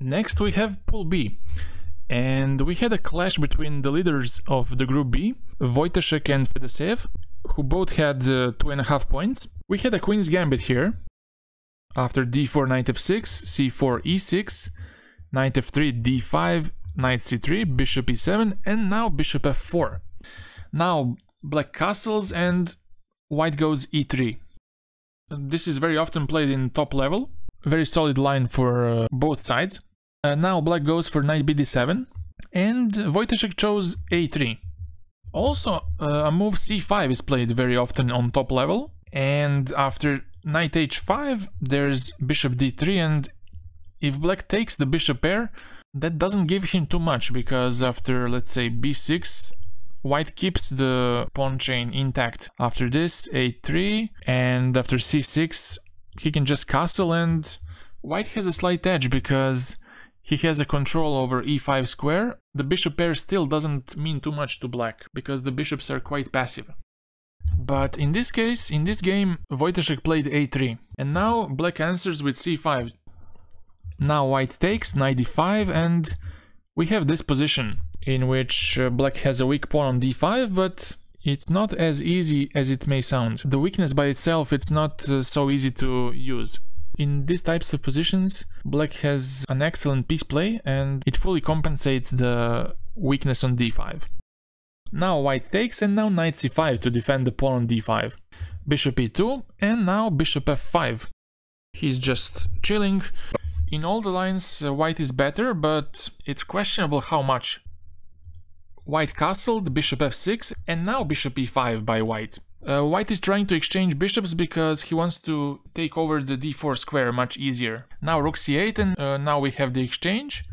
Next we have Pool B, and we had a clash between the leaders of the Group B, Wojtaszek and Fedoseev, who both had 2.5 points. We had a Queen's Gambit here. After d4, knight f6, c4, e6, knight f3, d5, knight c3, bishop e7, and now bishop f4. Now black castles and white goes e3. This is very often played in top level. Very solid line for both sides. Now black goes for knight bd7, and Wojtaszek chose a3. Also, a move c5 is played very often on top level, and after knight h5 there's bishop d3, and if black takes the bishop pair, that doesn't give him too much, because after, let's say, b6, white keeps the pawn chain intact. After this, a3, and after c6 he can just castle, and white has a slight edge because he has a control over e5 square. The bishop pair still doesn't mean too much to black, because the bishops are quite passive. But in this case, in this game, Wojtaszek played a3, and now black answers with c5. Now white takes, knight d5, and we have this position in which black has a weak pawn on d5, but it's not as easy as it may sound. The weakness by itself, it's not so easy to use. In these types of positions, black has an excellent piece play, and it fully compensates the weakness on d5. Now white takes, and now knight c5 to defend the pawn on d5. Bishop e2, and now bishop f5. He's just chilling. In all the lines, white is better, but it's questionable how much. White castled, bishop f6, and now bishop e5 by white. White is trying to exchange bishops because he wants to take over the d4 square much easier. Now rook c8, and now we have the exchange.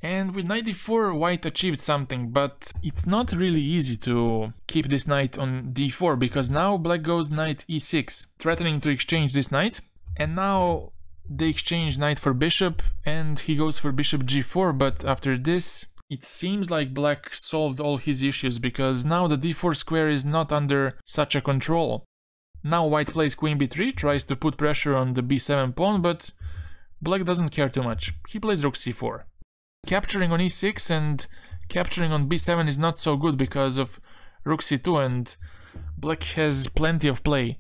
And with knight d4, white achieved something, but it's not really easy to keep this knight on d4, because now black goes knight e6, threatening to exchange this knight. And now they exchange knight for bishop, and he goes for bishop g4, but after this, it seems like black solved all his issues, because now the d4 square is not under such a control. Now white plays queen b3, tries to put pressure on the b7 pawn, but black doesn't care too much. He plays rook c4. Capturing on e6 and capturing on b7 is not so good because of rook c2, and black has plenty of play.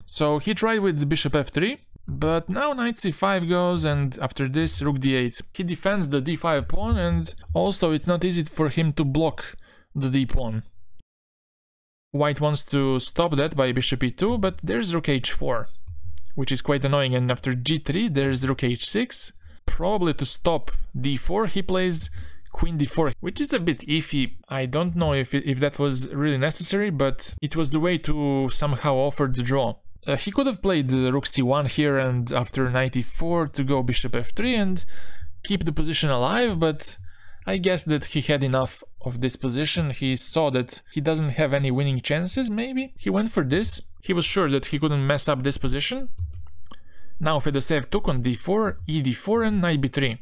So he tried with bishop f3, but now knight c5 goes, and after this rook d8. He defends the d5 pawn, and also it's not easy for him to block the d pawn. White wants to stop that by bishop e2, but there's rook h4, which is quite annoying, and after g3 there's rook h6. Probably to stop d4 he plays queen d4, which is a bit iffy. I don't know if that was really necessary, but it was the way to somehow offer the draw. He could have played rook c1 here, and after knight e4 to go bishop f3 and keep the position alive, but I guess that he had enough of this position. He saw that he doesn't have any winning chances, maybe. He went for this. He was sure that he couldn't mess up this position. Now Fedoseev took on d4, e4, and knight b3.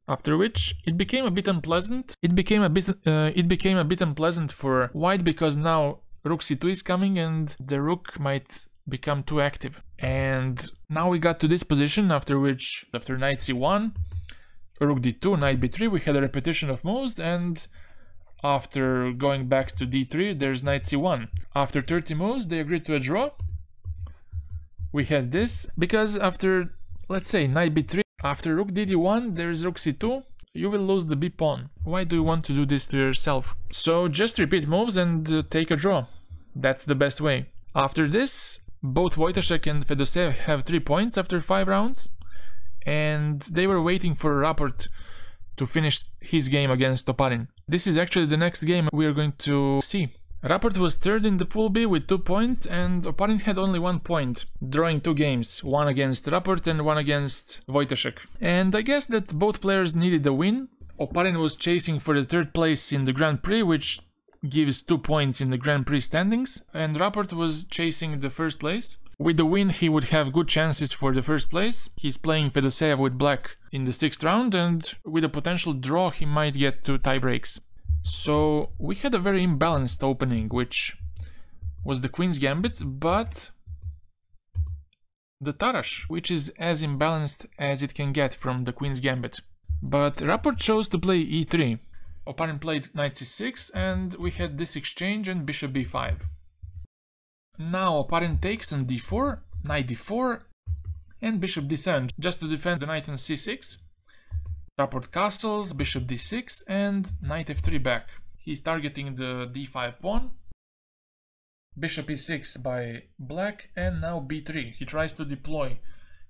After which it became a bit unpleasant. It became a bit unpleasant for white, because now rook c2 is coming and the rook might become too active. And now we got to this position, after which, after knight c1, rook d2, knight b3, we had a repetition of moves, and after going back to d3, there's knight c1. After 30 moves, they agreed to a draw. We had this, because after, let's say, knight b3, after rook dd1, there's rook c2, you will lose the b pawn. Why do you want to do this to yourself? So just repeat moves and take a draw. That's the best way. After this, both Wojtaszek and Fedoseev have 3 points after 5 rounds, and they were waiting for Rapport to finish his game against Oparin. This is actually the next game we are going to see. Rapport was third in the Pool B with 2 points, and Oparin had only 1 point, drawing 2 games, one against Rapport and one against Wojtaszek. And I guess that both players needed a win. Oparin was chasing for the 3rd place in the Grand Prix, which gives 2 points in the Grand Prix standings, and Rapport was chasing the 1st place. With the win, he would have good chances for the 1st place. He's playing Fedoseev with black in the 6th round, and with a potential draw, he might get to tie breaks. So we had a very imbalanced opening, which was the Queen's Gambit, but the Tarrasch, which is as imbalanced as it can get from the Queen's Gambit. But Rapport chose to play e3. Oparin played knight c6 and we had this exchange and bishop b5. Now Oparin takes on d4, knight d4 and bishop d7 just to defend the knight on c6. Rapport castles, bishop d6 and knight f3 back. He's targeting the d5 pawn. Bishop e6 by black and now b3. He tries to deploy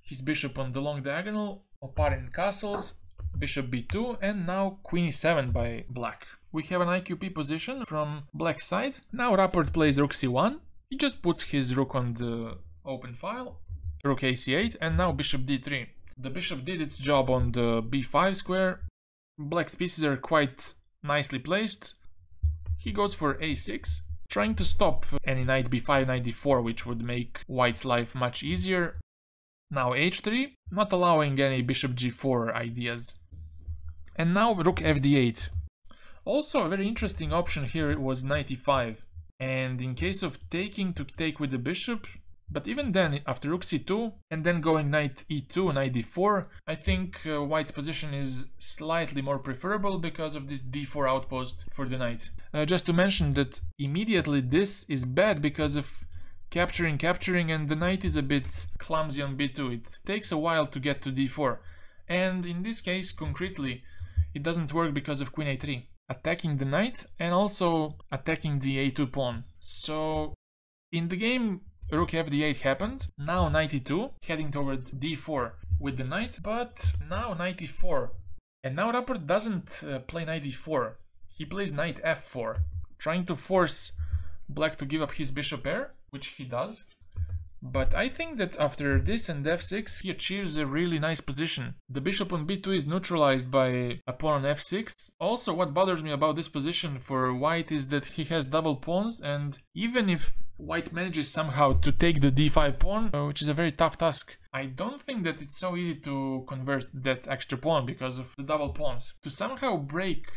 his bishop on the long diagonal. Oparin castles, bishop b2 and now queen e7 by black. We have an IQP position from black side. Now Rapport plays rook c1. He just puts his rook on the open file. Rook ac8 and now bishop d3. The bishop did its job on the b5 square. Black's pieces are quite nicely placed. He goes for a6, trying to stop any knight b5, knight d4, which would make white's life much easier. Now h3, not allowing any bishop g4 ideas. And now rook fd8. Also a very interesting option here was knight e5. And in case of taking, to take with the bishop. But even then, after rook c2 and then going knight e2, knight d4, I think white's position is slightly more preferable because of this d4 outpost for the knight. Just to mention that immediately this is bad because of capturing, and the knight is a bit clumsy on b2. It takes a while to get to d4. And in this case, concretely, it doesn't work because of queen a3. Attacking the knight and also attacking the a2 pawn. So in the game, rook fd8 happened, now knight e2, heading towards d4 with the knight, but now knight e4. And now Rapport doesn't play knight e4, he plays knight f4, trying to force black to give up his bishop pair, which he does. But I think that after this and f6, he achieves a really nice position. The bishop on b2 is neutralized by a pawn on f6. Also, what bothers me about this position for white is that he has double pawns, and even if white manages somehow to take the d5 pawn, which is a very tough task, I don't think that it's so easy to convert that extra pawn because of the double pawns. To somehow break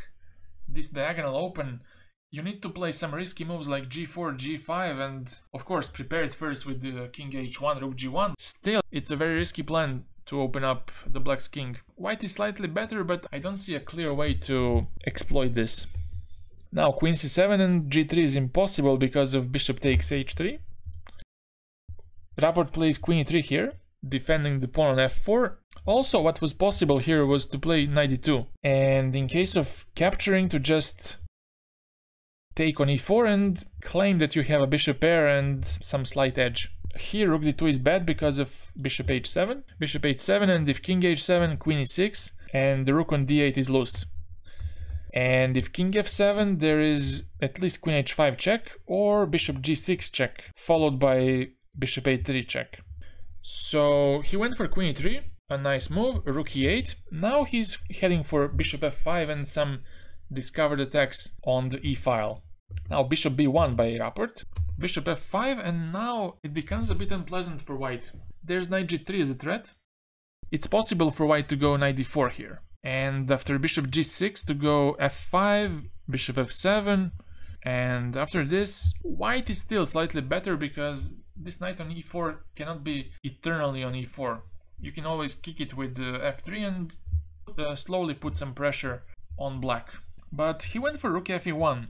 this diagonal open, you need to play some risky moves like g4, g5, and of course prepare it first with the king h1, rook g1. Still, it's a very risky plan to open up the black's king. White is slightly better, but I don't see a clear way to exploit this. Now queen c7 and g3 is impossible because of bishop takes h3. Rapport plays queen e3 here, defending the pawn on f4. Also, what was possible here was to play knight e2, and in case of capturing, to just take on e4 and claim that you have a bishop pair and some slight edge. Here rook d2 is bad because of bishop h7, and if king h7, queen e6, and the rook on d8 is loose. And if king f7, there is at least queen h5 check or bishop g6 check, followed by bishop a3 check. So he went for queen e3, a nice move, rook e8. Now he's heading for bishop f5 and some discovered attacks on the e-file. Now bishop b1 by Rapport, bishop f5, and now it becomes a bit unpleasant for white. There's knight g3 as a threat. It's possible for white to go knight d4 here. And after bishop g6 to go f5, bishop f7, and after this, white is still slightly better because this knight on e4 cannot be eternally on e4. You can always kick it with f3 and slowly put some pressure on black. But he went for rook fe1,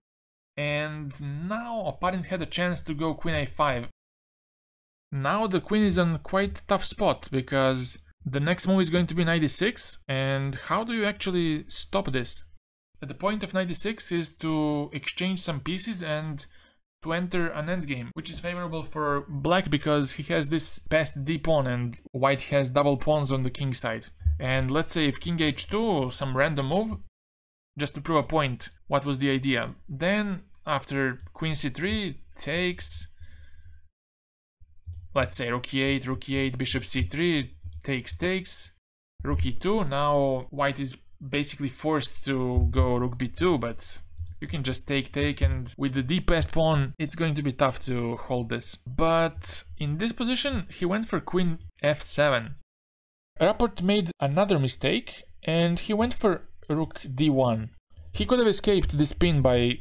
and now Oparin had a chance to go queen a5. Now the queen is on quite tough spot because the next move is going to be knight e6, and how do you actually stop this? The point of knight e6 is to exchange some pieces and to enter an endgame, which is favorable for black because he has this passed d pawn and white has double pawns on the king side. And let's say if king h2, some random move, just to prove a point, what was the idea? Then after queen c3 takes, let's say rook e8, bishop c3, takes, rook e2. Now white is basically forced to go rook b2, but you can just take, and with the d-passed pawn, it's going to be tough to hold this. But in this position, he went for queen f7. Rapport made another mistake, and he went for rook d1. He could have escaped this pin by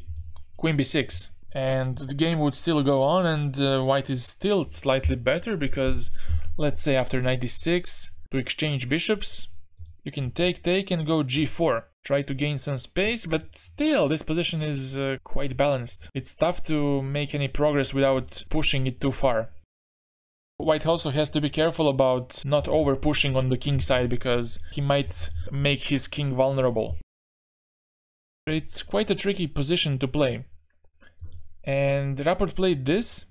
queen b6, and the game would still go on, and white is still slightly better because let's say after knight d6, to exchange bishops, you can take and go g4. Try to gain some space, but still this position is quite balanced. It's tough to make any progress without pushing it too far. White also has to be careful about not over pushing on the king side, because he might make his king vulnerable. It's quite a tricky position to play. And Rapport played this,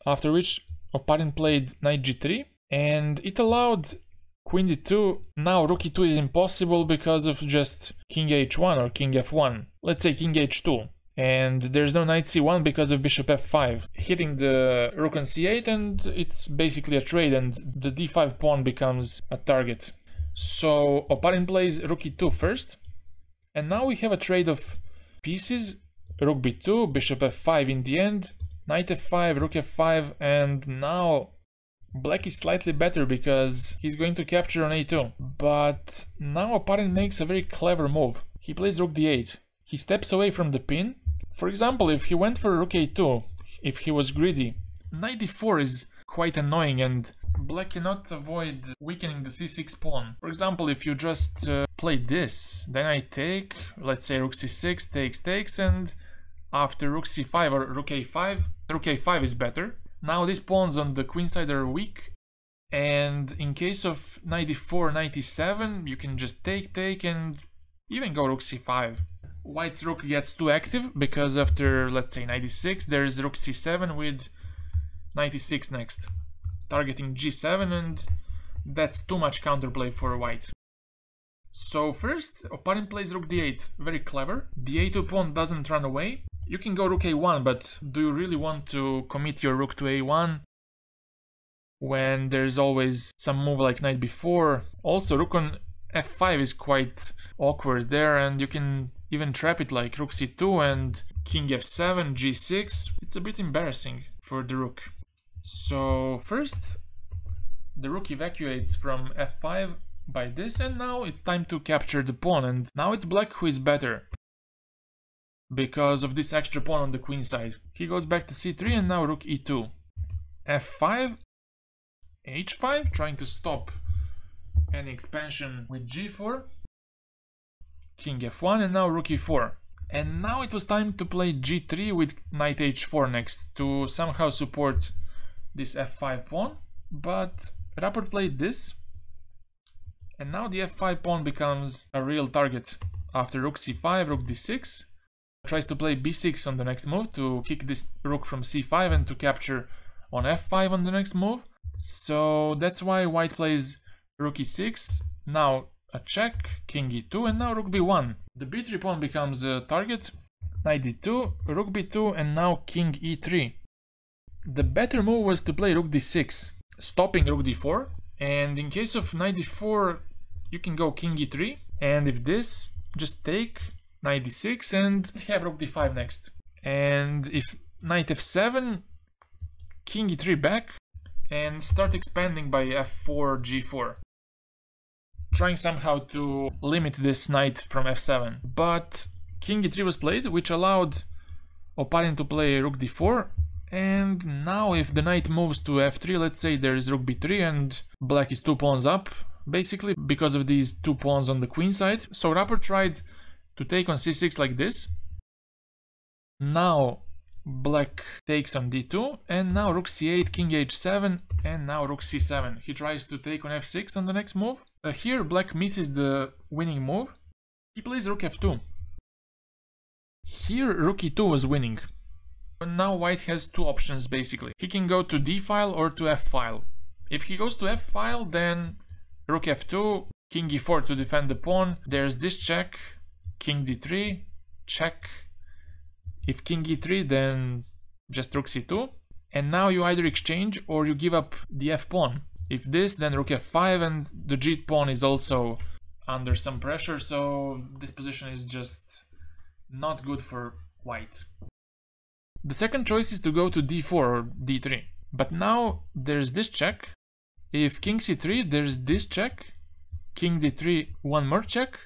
after which Oparin played knight g3, and it allowed queen d2. Now rook e2 is impossible because of just king h1 or king f1. Let's say king h2. And there's no knight c1 because of bishop f5, hitting the rook on c8, and it's basically a trade, and the d5 pawn becomes a target. So Oparin plays rook e2 first, and now we have a trade of pieces. Rook b2, bishop f5 in the end, knight f5, rook f5, and now black is slightly better because he's going to capture on a2. But now Oparin makes a very clever move. He plays rook d8. He steps away from the pin. For example, if he went for rook a2, if he was greedy, knight d4 is quite annoying, and black cannot avoid weakening the c6 pawn. For example, if you just play this, then I take, let's say rook c6, takes, and after rook c5 or rook a5 is better. Now these pawns on the queen side are weak, and in case of knight d4, knight e7, you can just take and even go rook c5. White's rook gets too active because after, let's say, knight d6, there's rook c7 with knight e6 next, targeting g7, and that's too much counterplay for white. So first, Oparin plays rook d8, very clever. The a2 pawn doesn't run away. You can go rook a1, but do you really want to commit your rook to a1 when there's always some move like knight b4? Also, rook on f5 is quite awkward there, and you can even trap it like rook c2 and king f7, g6. It's a bit embarrassing for the rook. So first, the rook evacuates from f5 by this, and now it's time to capture the pawn, and now it's black who is better because of this extra pawn on the queen side. He goes back to c3, and now rook e2, f5, h5, trying to stop any expansion with g4, king f1, and now rook e4. And now it was time to play g3 with knight h4 next to somehow support this f5 pawn, but Rapport played this, and now the f5 pawn becomes a real target. After rook c5, rook d6, tries to play b6 on the next move to kick this rook from c5 and to capture on f5 on the next move. So that's why white plays rook e6, now a check, king e2, and now rook b1. The b3 pawn becomes a target, knight d2, rook b2, and now king e3. The better move was to play rook d6, stopping rook d4, and in case of knight d4, you can go king e3, and if this, just take knight d6 and have rook d5 next. And if knight f7, king e3 back, and start expanding by f4, g4. Trying somehow to limit this knight from f7. But king e3 was played, which allowed Oparin to play rook d4. And now if the knight moves to f3, let's say there is rook b3 and black is 2 pawns up, basically because of these 2 pawns on the queen side. So Rapport tried to take on c6 like this. Now black takes on d2, and now rook c8, king h7, and now rook c7. He tries to take on f6 on the next move. Here black misses the winning move. He plays rook f2. Here rook e2 was winning. Now white has 2 options basically. He can go to d file or to f file. If he goes to f file, then rook f2, king e4 to defend the pawn. There's this check, king d3, check. If king e3, then just rook c2. And now you either exchange or you give up the f pawn. If this, then rook f5, and the g pawn is also under some pressure, so this position is just not good for white. The second choice is to go to d4 or d3. But now there's this check. If king c3, there's this check, king d3, one more check,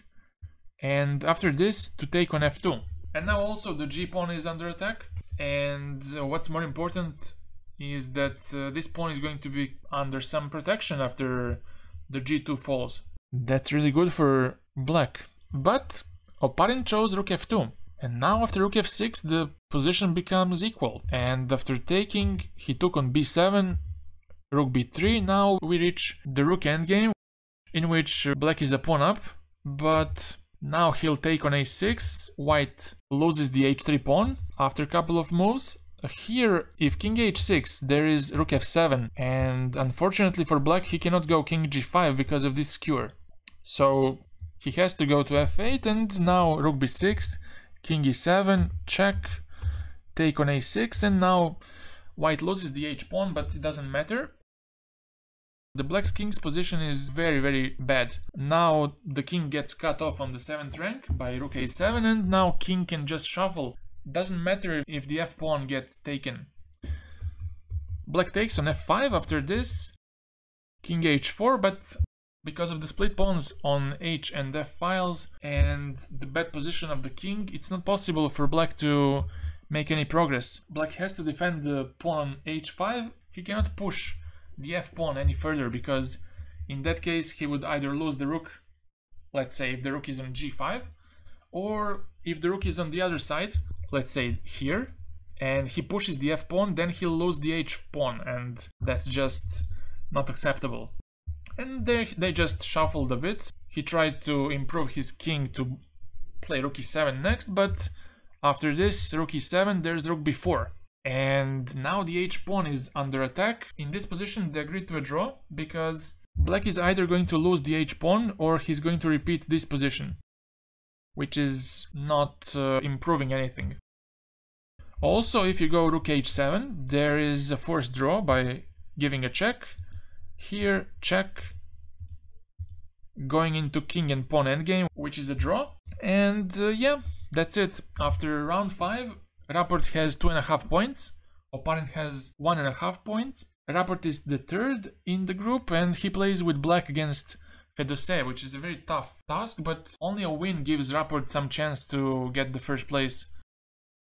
and after this to take on f2. And now also the g pawn is under attack, and what's more important, is that this pawn is going to be under some protection after the g2 falls. That's really good for black. But Oparin chose rook f2. And now after rook f6 the position becomes equal. And after taking, he took on b7, rook b3. Now we reach the rook endgame, in which black is a pawn up. But now he'll take on a6. White loses the h3 pawn after a couple of moves. Here, if king h6, there is rook f7, and unfortunately for black, he cannot go king g5 because of this skewer. So he has to go to f8, and now rook b6, king e7, check, take on a6, and now white loses the h-pawn, but it doesn't matter. The black's king's position is very, very bad. Now the king gets cut off on the 7th rank by rook a7, and now king can just shuffle. Doesn't matter if the f-pawn gets taken. Black takes on f5 after this, king h4, but because of the split pawns on h and f files and the bad position of the king, it's not possible for black to make any progress. Black has to defend the pawn on h5. He cannot push the f-pawn any further, because in that case he would either lose the rook, let's say if the rook is on g5, or if the rook is on the other side, let's say here, and he pushes the f-pawn, then he'll lose the h-pawn, and that's just not acceptable. And there they just shuffled a bit. He tried to improve his king to play rook e7 next, but after this rook e7 there's rook b4. And now the h-pawn is under attack. In this position they agreed to a draw, because black is either going to lose the h-pawn or he's going to repeat this position, which is not improving anything. Also, if you go rook h7, there is a forced draw by giving a check. Here, check, going into king and pawn endgame, which is a draw. And yeah, that's it. After round 5, Rapport has 2.5 points, Oparin has 1.5 points. Rapport is the third in the group, and he plays with black against Fedoseev, which is a very tough task, but only a win gives Rapport some chance to get the first place.